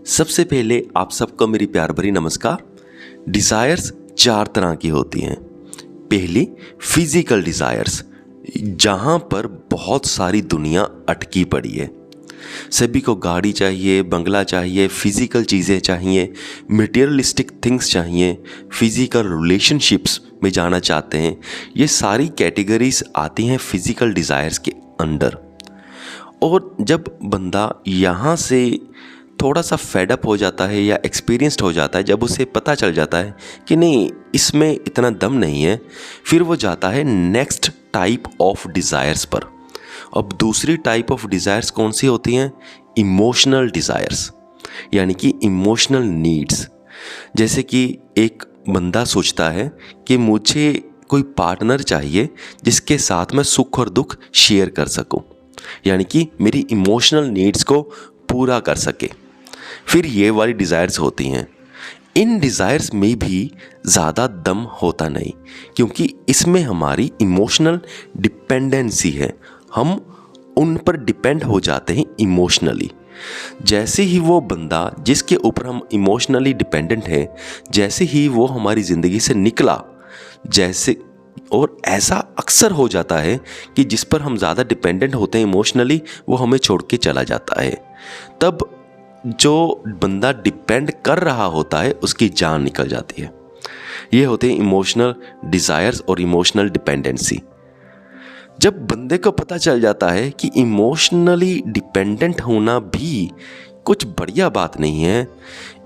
सबसे पहले आप सबको मेरी प्यार भरी नमस्कार। डिज़ायर्स चार तरह की होती हैं। पहली फिजिकल डिज़ायर्स, जहाँ पर बहुत सारी दुनिया अटकी पड़ी है। सभी को गाड़ी चाहिए, बंगला चाहिए, फिजिकल चीज़ें चाहिए, मटेरियलिस्टिक थिंग्स चाहिए, फिजिकल रिलेशनशिप्स में जाना चाहते हैं। ये सारी कैटेगरीज आती हैं फिजिकल डिज़ायर्स के अंडर। और जब बंदा यहाँ से थोड़ा सा फेडअप हो जाता है या एक्सपीरियंस्ड हो जाता है, जब उसे पता चल जाता है कि नहीं इसमें इतना दम नहीं है, फिर वो जाता है नेक्स्ट टाइप ऑफ डिज़ायर्स पर। अब दूसरी टाइप ऑफ डिज़ायर्स कौन सी होती हैं? इमोशनल डिज़ायर्स, यानी कि इमोशनल नीड्स। जैसे कि एक बंदा सोचता है कि मुझे कोई पार्टनर चाहिए जिसके साथ मैं सुख और दुख शेयर कर सकूं, यानी कि मेरी इमोशनल नीड्स को पूरा कर सके। फिर ये वाली डिज़ायर्स होती हैं। इन डिज़ायर्स में भी ज़्यादा दम होता नहीं, क्योंकि इसमें हमारी इमोशनल डिपेंडेंसी है। हम उन पर डिपेंड हो जाते हैं इमोशनली। जैसे ही वो बंदा जिसके ऊपर हम इमोशनली डिपेंडेंट हैं, जैसे ही वो हमारी ज़िंदगी से निकला, जैसे और ऐसा अक्सर हो जाता है कि जिस पर हम ज़्यादा डिपेंडेंट होते हैं इमोशनली, वो हमें छोड़ के चला जाता है। तब जो बंदा डिपेंड कर रहा होता है उसकी जान निकल जाती है। ये होते हैं इमोशनल डिज़ायर्स और इमोशनल डिपेंडेंसी। जब बंदे को पता चल जाता है कि इमोशनली डिपेंडेंट होना भी कुछ बढ़िया बात नहीं है,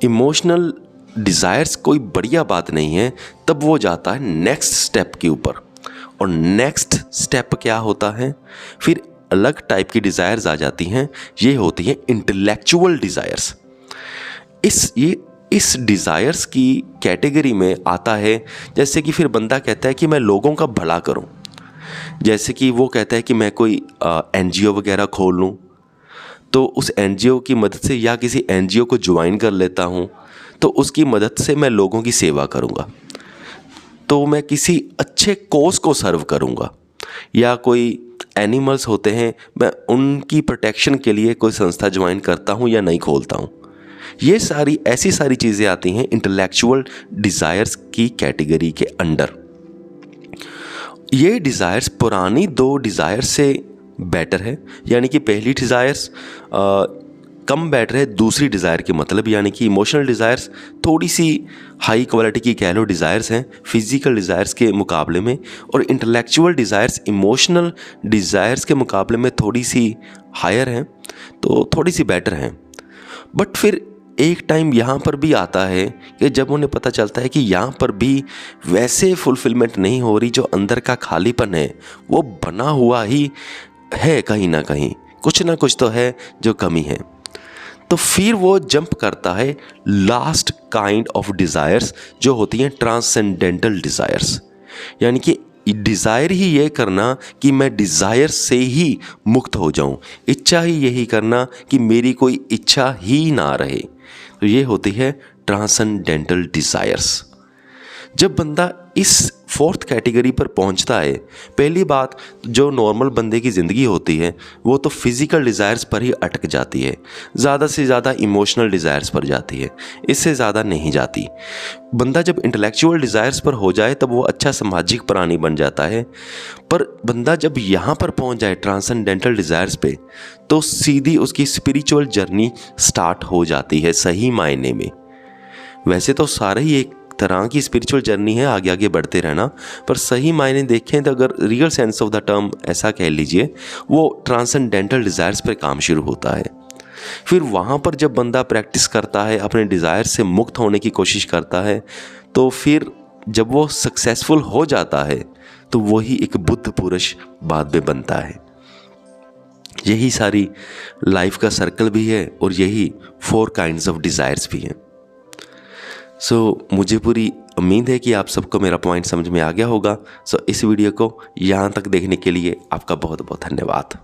इमोशनल डिज़ायर्स कोई बढ़िया बात नहीं है, तब वो जाता है नेक्स्ट स्टेप के ऊपर। और नेक्स्ट स्टेप क्या होता है? फिर अलग टाइप की डिज़ायर्स आ जाती हैं। ये होती हैं इंटेलेक्चुअल डिज़ायर्स। इस डिज़ायर्स की कैटेगरी में आता है, जैसे कि फिर बंदा कहता है कि मैं लोगों का भला करूं। जैसे कि वो कहता है कि मैं कोई NGO वगैरह खोल लूं, तो उस NGO की मदद से या किसी NGO को ज्वाइन कर लेता हूं, तो उसकी मदद से मैं लोगों की सेवा करूंगा, तो मैं किसी अच्छे कॉज को सर्व करूंगा। या कोई एनिमल्स होते हैं, मैं उनकी प्रोटेक्शन के लिए कोई संस्था ज्वाइन करता हूं या नहीं खोलता हूं। ये सारी ऐसी सारी चीज़ें आती हैं इंटेलेक्चुअल डिज़ायर्स की कैटेगरी के अंडर। ये डिज़ायर्स पुरानी दो डिज़ायर्स से बेटर है, यानी कि पहली डिज़ायर्स कम बेटर है दूसरी डिज़ायर के मतलब, यानी कि इमोशनल डिज़ायर्स थोड़ी सी हाई क्वालिटी की कह लो डिज़ायर्स हैं फिजिकल डिज़ायर्स के मुकाबले में, और इंटेलेक्चुअल डिज़ायर्स इमोशनल डिज़ायर्स के मुकाबले में थोड़ी सी हायर हैं, तो थोड़ी सी बेटर हैं। बट फिर एक टाइम यहाँ पर भी आता है कि जब उन्हें पता चलता है कि यहाँ पर भी वैसे फुलफिलमेंट नहीं हो रही, जो अंदर का खालीपन है वो बना हुआ ही है, कहीं ना कहीं कुछ ना कुछ तो है जो कमी है। तो फिर वो जंप करता है लास्ट काइंड ऑफ डिज़ायर्स, जो होती हैं ट्रांसेंडेंटल डिज़ायर्स। यानी कि डिज़ायर ही ये करना कि मैं डिज़ायर से ही मुक्त हो जाऊं, इच्छा ही यही करना कि मेरी कोई इच्छा ही ना रहे, तो ये होती है ट्रांसेंडेंटल डिज़ायर्स। जब बंदा इस फोर्थ कैटेगरी पर पहुंचता है, पहली बात जो नॉर्मल बंदे की ज़िंदगी होती है वो तो फिज़िकल डिज़ायर्स पर ही अटक जाती है, ज़्यादा से ज़्यादा इमोशनल डिज़ायर्स पर जाती है, इससे ज़्यादा नहीं जाती। बंदा जब इंटेलेक्चुअल डिज़ायर्स पर हो जाए तब वो अच्छा सामाजिक प्राणी बन जाता है। पर बंदा जब यहाँ पर पहुँच जाए ट्रांसेंडेंटल डिज़ायर्स पे, तो सीधी उसकी स्पिरिचुअल जर्नी स्टार्ट हो जाती है सही मायने में। वैसे तो सारे ही एक तरह की स्पिरिचुअल जर्नी है, आगे आगे बढ़ते रहना, पर सही मायने देखें तो अगर real sense of the term ऐसा कह लीजिए, वो ट्रांसेंडेंटल डिज़ायर्स पर काम शुरू होता है। फिर वहाँ पर जब बंदा प्रैक्टिस करता है, अपने डिज़ायर से मुक्त होने की कोशिश करता है, तो फिर जब वो सक्सेसफुल हो जाता है तो वही एक बुद्ध पुरुष बाद में बनता है। यही सारी लाइफ का सर्कल भी है और यही 4 काइंड्स ऑफ डिज़ायर्स भी हैं। मुझे पूरी उम्मीद है कि आप सबको मेरा पॉइंट समझ में आ गया होगा। इस वीडियो को यहाँ तक देखने के लिए आपका बहुत बहुत धन्यवाद।